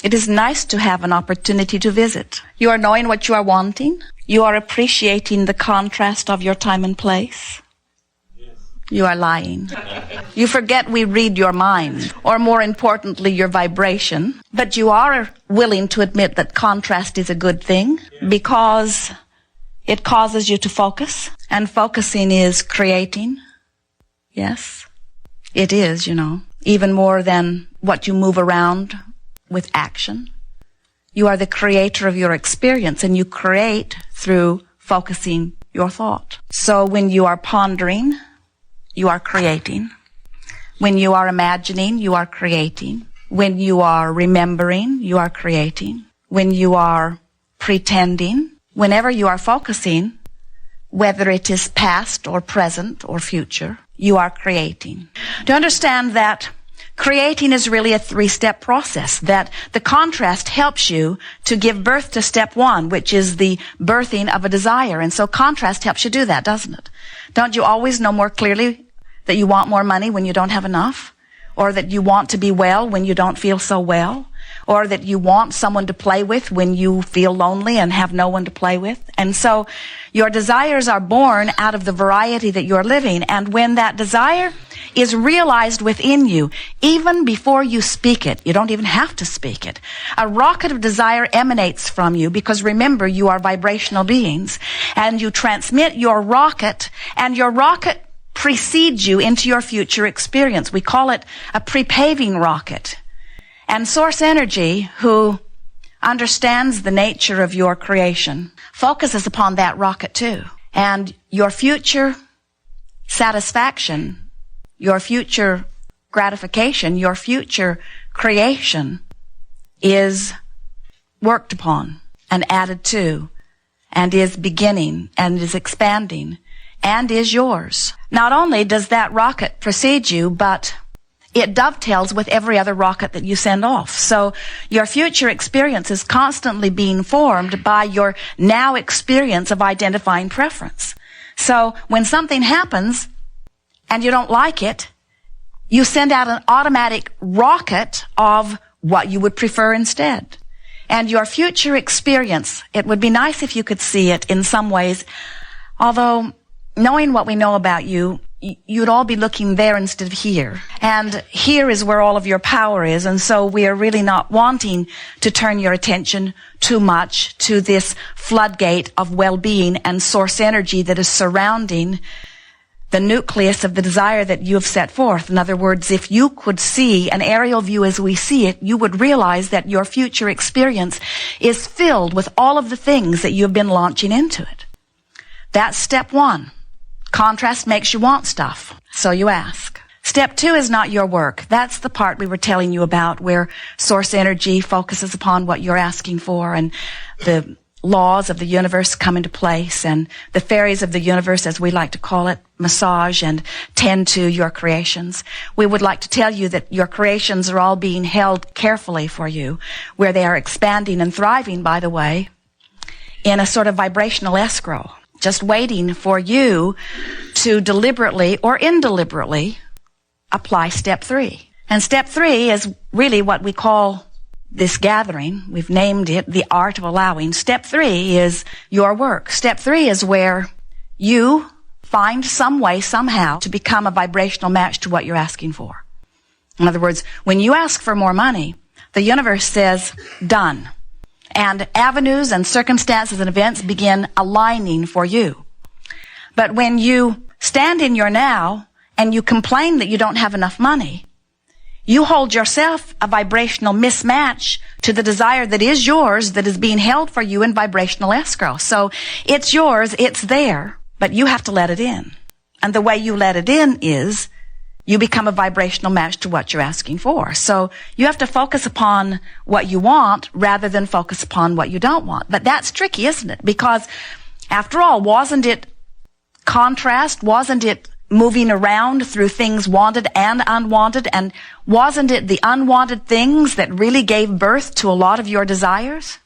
It is nice to have an opportunity to visit. You are knowing what you are wanting. You are appreciating the contrast of your time and place. You are lying. You forget we read your mind, or more importantly, your vibration. But you are willing to admit that contrast is a good thing because it causes you to focus, and focusing is creating. Yes, it is, even more than what you move around with action. You are the creator of your experience, and you create through focusing your thought. So when you are pondering, you are creating. When you are imagining, you are creating. When you are remembering, you are creating. When you are pretending, whenever you are focusing, whether it is past or present or future, you are creating. To understand that creating is really a 3-step process, that the contrast helps you to give birth to step 1, which is the birthing of a desire. And so contrast helps you do that, doesn't it? Don't you always know more clearly that you want more money when you don't have enough? Or that you want to be well when you don't feel so well? Or that you want someone to play with when you feel lonely and have no one to play with? And so your desires are born out of the variety that you're living. And when that desire is realized within you, even before you speak it, you don't even have to speak it. A rocket of desire emanates from you because remember, you are vibrational beings, and you transmit your rocket, and your rocket precedes you into your future experience. We call it a pre-paving rocket. And source energy, who understands the nature of your creation, focuses upon that rocket too. And your future satisfaction, your future gratification, your future creation is worked upon and added to, and is beginning and is expanding and is yours. Not only does that rocket precede you, but it dovetails with every other rocket that you send off. So your future experience is constantly being formed by your now experience of identifying preference. So when something happens and you don't like it, you send out an automatic rocket of what you would prefer instead. And your future experience, it would be nice if you could see it in some ways, although knowing what we know about you, you'd all be looking there instead of here. And here is where all of your power is. And so we are really not wanting to turn your attention too much to this floodgate of well-being and source energy that is surrounding the nucleus of the desire that you have set forth. In other words, if you could see an aerial view as we see it, you would realize that your future experience is filled with all of the things that you've been launching into it. That's step 1. Contrast makes you want stuff, so you ask. Step 2 is not your work. That's the part we were telling you about, where source energy focuses upon what you're asking for, and the laws of the universe come into place, and the fairies of the universe, as we like to call it, massage and tend to your creations. We would like to tell you that your creations are all being held carefully for you, where they are expanding and thriving, by the way, in a sort of vibrational escrow, just waiting for you to deliberately or indeliberately apply step 3. And step 3 is really what we call this gathering. We've named it the art of allowing. Step 3 is your work. Step 3 is where you find some way, somehow, to become a vibrational match to what you're asking for. In other words, when you ask for more money, the universe says, done. And avenues and circumstances and events begin aligning for you. But when you stand in your now and you complain that you don't have enough money, you hold yourself a vibrational mismatch to the desire that is yours, that is being held for you in vibrational escrow. So it's yours, it's there, but you have to let it in. And the way you let it in is you become a vibrational match to what you're asking for. So you have to focus upon what you want rather than focus upon what you don't want. But that's tricky, isn't it? Because after all, wasn't it contrast? Wasn't it moving around through things wanted and unwanted? And wasn't it the unwanted things that really gave birth to a lot of your desires?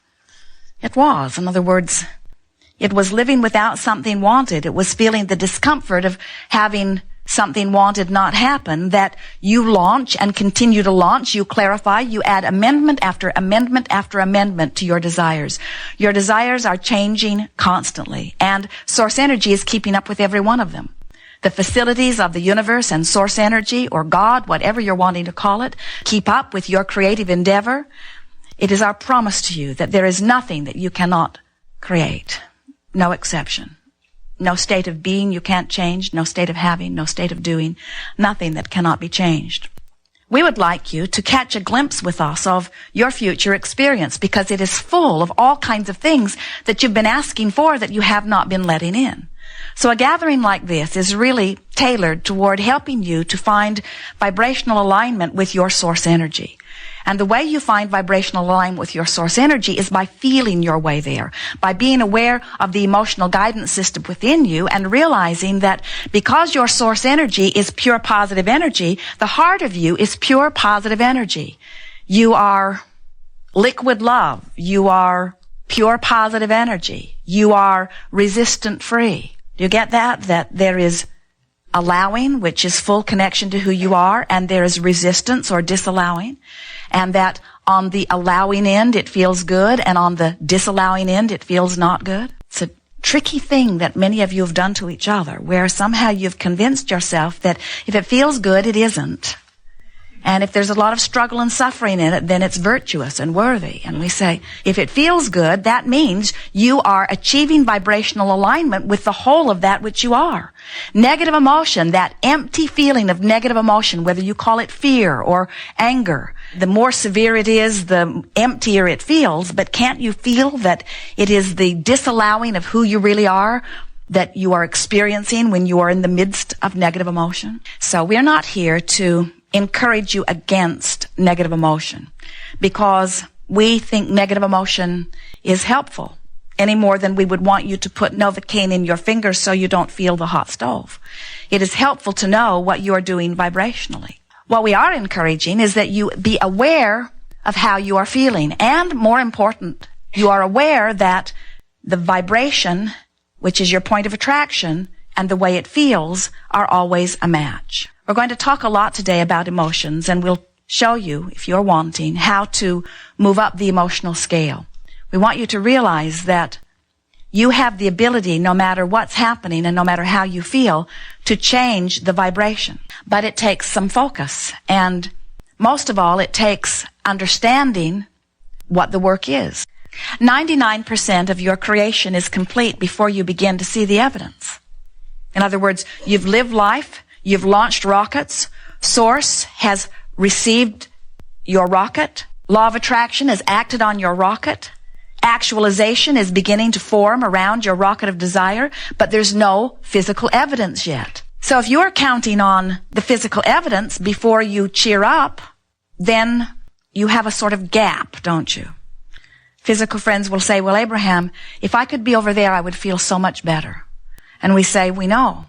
It was. In other words, it was living without something wanted. It was feeling the discomfort of having something wanted not happen, that you launch and continue to launch, you clarify, you add amendment after amendment after amendment to your desires. Your desires are changing constantly, and source energy is keeping up with every one of them. The facilities of the universe and source energy, or God, whatever you're wanting to call it, keep up with your creative endeavor. It is our promise to you that there is nothing that you cannot create. No exception. No state of being you can't change, no state of having, no state of doing, nothing that cannot be changed. We would like you to catch a glimpse with us of your future experience, because it is full of all kinds of things that you've been asking for that you have not been letting in. So a gathering like this is really tailored toward helping you to find vibrational alignment with your source energy. And the way you find vibrational alignment with your source energy is by feeling your way there, by being aware of the emotional guidance system within you and realizing that because your source energy is pure positive energy, the heart of you is pure positive energy. You are liquid love. You are pure positive energy. You are resistant free. Do you get that? That there is allowing, which is full connection to who you are, and there is resistance or disallowing, and that on the allowing end it feels good, and on the disallowing end it feels not good. It's a tricky thing that many of you have done to each other, where somehow you've convinced yourself that if it feels good, it isn't. And if there's a lot of struggle and suffering in it, then it's virtuous and worthy. And we say, if it feels good, that means you are achieving vibrational alignment with the whole of that which you are. Negative emotion, that empty feeling of negative emotion, whether you call it fear or anger, the more severe it is, the emptier it feels. But can't you feel that it is the disallowing of who you really are that you are experiencing when you are in the midst of negative emotion? So we're not here to encourage you against negative emotion, because we think negative emotion is helpful any more than we would want you to put Novocaine in your fingers so you don't feel the hot stove. It is helpful to know what you are doing vibrationally. What we are encouraging is that you be aware of how you are feeling, and more important, you are aware that the vibration, which is your point of attraction, and the way it feels are always a match. We're going to talk a lot today about emotions, and we'll show you, if you're wanting, how to move up the emotional scale. We want you to realize that you have the ability, no matter what's happening and no matter how you feel, to change the vibration. But it takes some focus, and most of all, it takes understanding what the work is. 99% of your creation is complete before you begin to see the evidence. In other words, you've lived life, you've launched rockets, source has received your rocket, law of attraction has acted on your rocket, actualization is beginning to form around your rocket of desire, but there's no physical evidence yet. So if you're counting on the physical evidence before you cheer up, then you have a sort of gap, don't you? Physical friends will say, well, Abraham, if I could be over there, I would feel so much better. And we say, we know,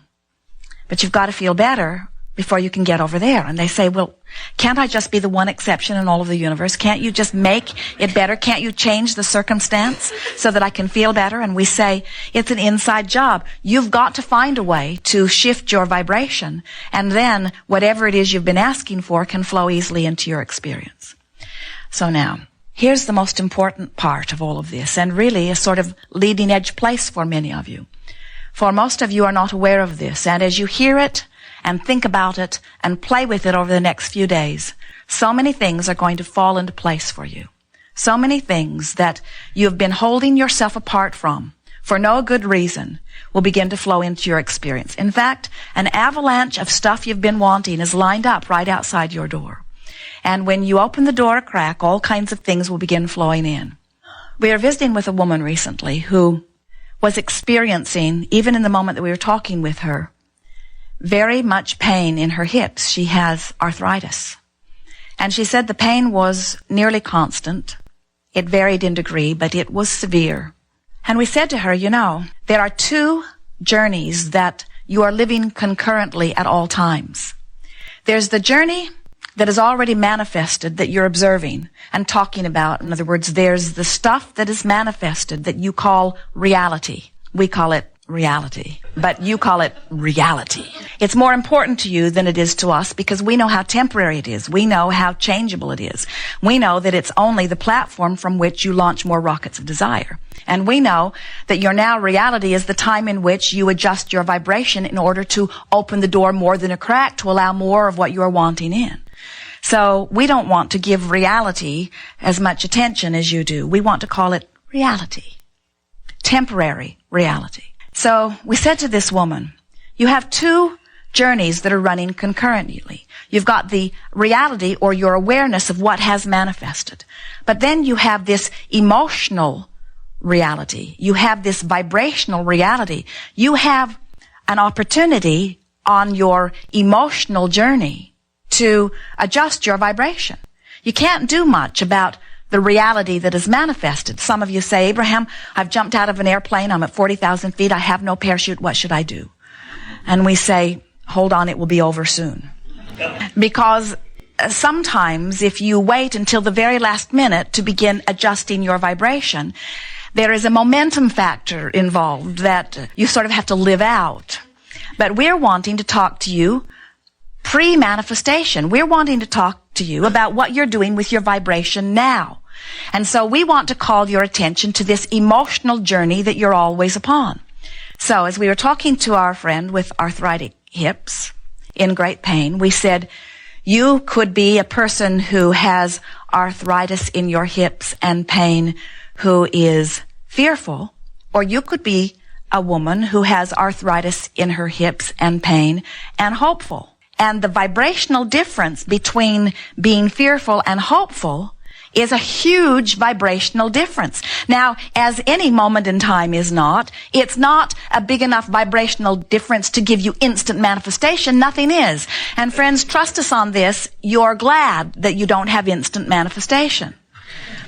but you've got to feel better before you can get over there. And they say, well, can't I just be the one exception in all of the universe? Can't you just make it better? Can't you change the circumstance so that I can feel better? And we say, it's an inside job. You've got to find a way to shift your vibration, and then whatever it is you've been asking for can flow easily into your experience. So now, here's the most important part of all of this, and really a sort of leading edge place for many of you. For most of you are not aware of this, and as you hear it and think about it and play with it over the next few days, so many things are going to fall into place for you. So many things that you have been holding yourself apart from for no good reason will begin to flow into your experience. In fact, an avalanche of stuff you've been wanting is lined up right outside your door. And when you open the door a crack, all kinds of things will begin flowing in. We were visiting with a woman recently who was experiencing, even in the moment that we were talking with her, very much pain in her hips. She has arthritis. And she said the pain was nearly constant. It varied in degree, but it was severe. And we said to her, you know, there are two journeys that you are living concurrently at all times. There's the journey that is already manifested that you're observing and talking about. In other words, there's the stuff that is manifested that you call reality. We call it reality, but you call it reality. It's more important to you than it is to us because we know how temporary it is. We know how changeable it is. We know that it's only the platform from which you launch more rockets of desire. And we know that your now reality is the time in which you adjust your vibration in order to open the door more than a crack to allow more of what you are wanting in. So we don't want to give reality as much attention as you do. We want to call it reality. Temporary reality. So we said to this woman, you have two journeys that are running concurrently. You've got the reality or your awareness of what has manifested. But then you have this emotional reality. You have this vibrational reality. You have an opportunity on your emotional journey to adjust your vibration. You can't do much about the reality that is manifested. Some of you say, Abraham, I've jumped out of an airplane. I'm at 40,000 feet. I have no parachute. What should I do? And we say, hold on, it will be over soon. Because sometimes if you wait until the very last minute to begin adjusting your vibration, there is a momentum factor involved that you sort of have to live out. But we're wanting to talk to you pre-manifestation. We're wanting to talk to you about what you're doing with your vibration now. And so we want to call your attention to this emotional journey that you're always upon. So as we were talking to our friend with arthritic hips in great pain, we said, you could be a person who has arthritis in your hips and pain who is fearful, or you could be a woman who has arthritis in her hips and pain and hopeful. And the vibrational difference between being fearful and hopeful is a huge vibrational difference. Now, as any moment in time is not, it's not a big enough vibrational difference to give you instant manifestation. Nothing is. And friends, trust us on this. You're glad that you don't have instant manifestation.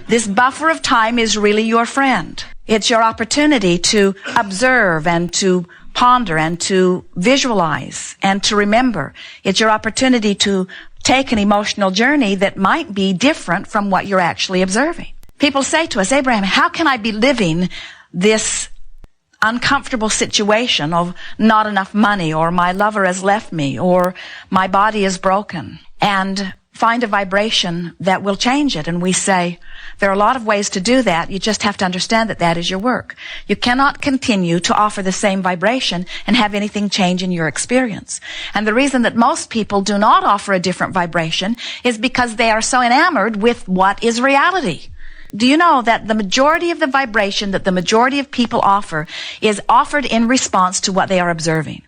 This buffer of time is really your friend. It's your opportunity to observe and to ponder and to visualize and to remember. It's your opportunity to take an emotional journey that might be different from what you're actually observing. People say to us, Abraham, how can I be living this uncomfortable situation of not enough money, or my lover has left me, or my body is broken, and find a vibration that will change it? And we say, there are a lot of ways to do that. You just have to understand that that is your work. You cannot continue to offer the same vibration and have anything change in your experience. And the reason that most people do not offer a different vibration is because they are so enamored with what is reality. Do you know that the majority of the vibration that the majority of people offer is offered in response to what they are observing?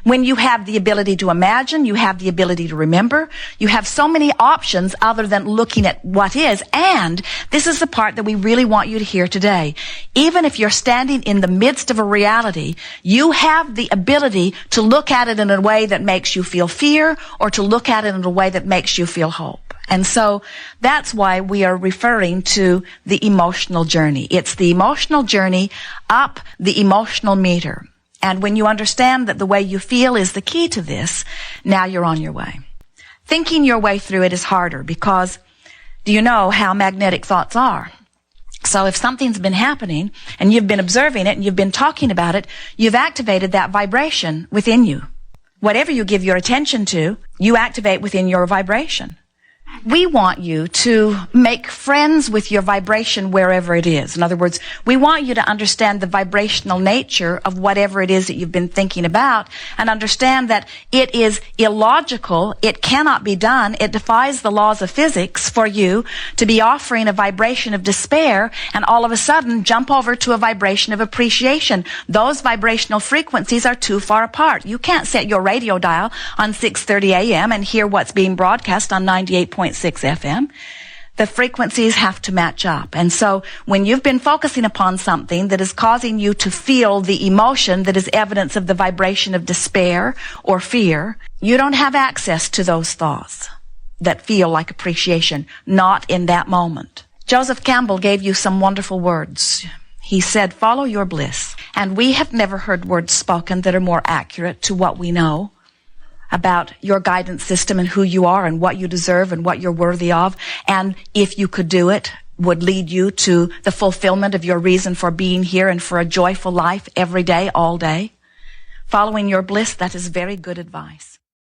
When you have the ability to imagine, you have the ability to remember, you have so many options other than looking at what is. And this is the part that we really want you to hear today. Even if you're standing in the midst of a reality, you have the ability to look at it in a way that makes you feel fear, or to look at it in a way that makes you feel hope. And so that's why we are referring to the emotional journey. It's the emotional journey up the emotional meter. And when you understand that the way you feel is the key to this, now you're on your way. Thinking your way through it is harder because do you know how magnetic thoughts are? So if something's been happening and you've been observing it and you've been talking about it, you've activated that vibration within you. Whatever you give your attention to, you activate within your vibration. We want you to make friends with your vibration wherever it is. In other words, we want you to understand the vibrational nature of whatever it is that you've been thinking about, and understand that it is illogical, it cannot be done, it defies the laws of physics for you to be offering a vibration of despair and all of a sudden jump over to a vibration of appreciation. Those vibrational frequencies are too far apart. You can't set your radio dial on 6:30 a.m. and hear what's being broadcast on 98.6 FM. The frequencies have to match up. And so when you've been focusing upon something that is causing you to feel the emotion that is evidence of the vibration of despair or fear, you don't have access to those thoughts that feel like appreciation, not in that moment. Joseph Campbell gave you some wonderful words. He said, follow your bliss. And we have never heard words spoken that are more accurate to what we know about your guidance system and who you are and what you deserve and what you're worthy of. And if you could do it, would lead you to the fulfillment of your reason for being here and for a joyful life every day, all day. Following your bliss, that is very good advice.